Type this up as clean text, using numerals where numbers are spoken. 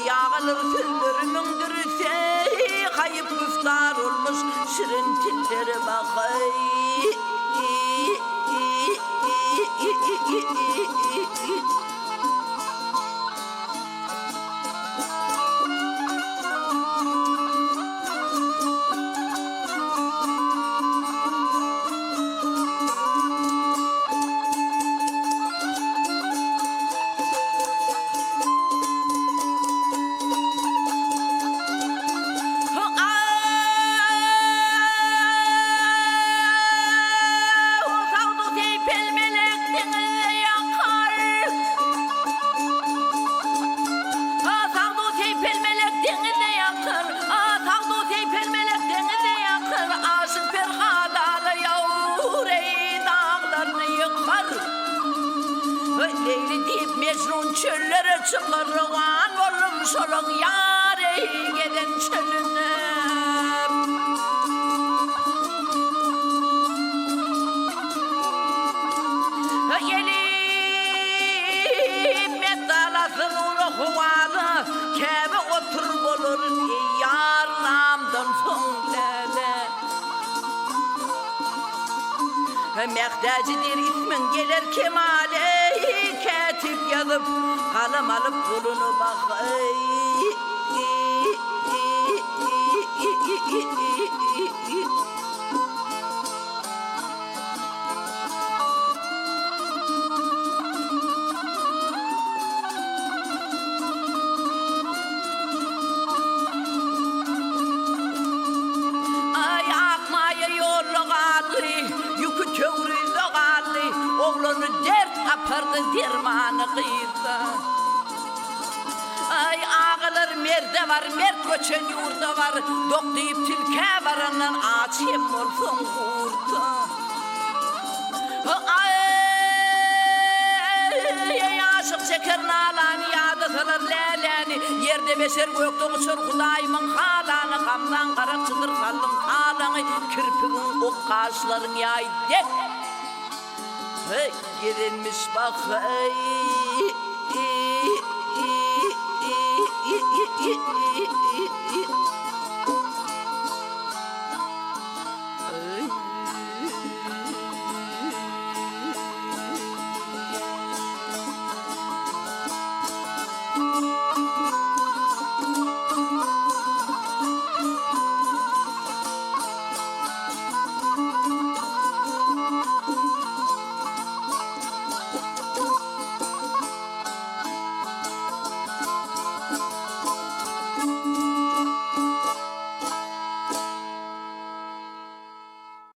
Yağılır tüllerinin dürüse kayıp müftar olmuş şirin tillere bakay. Leyli deyip Mecnun çöllere çıkarılan oğlum solun yâre giden çölüne. Gelip medalasın onu huvalı kebe oturup olur yarlamdan sonlele. Mehtacıdır ismin gelir kemale katip yazıp kalem alıp kolunu bakay. Ay akmaya yolu kaldı, yükü tövrüzü kaldı, oğlunu dert apardı dermanı kıydı. Ay ağılır merde var, mert göçen yurda var, dok deyip tilke varından ağaç hem olsun kurdu. Ay aşık çeker nalani yadı salır leleni, yerde beşer gökte uçur Kudayımın halanı, kamdan kara çıdır kallın halanı, kirpiğin ok kaşların yay dek. Girilmiş bak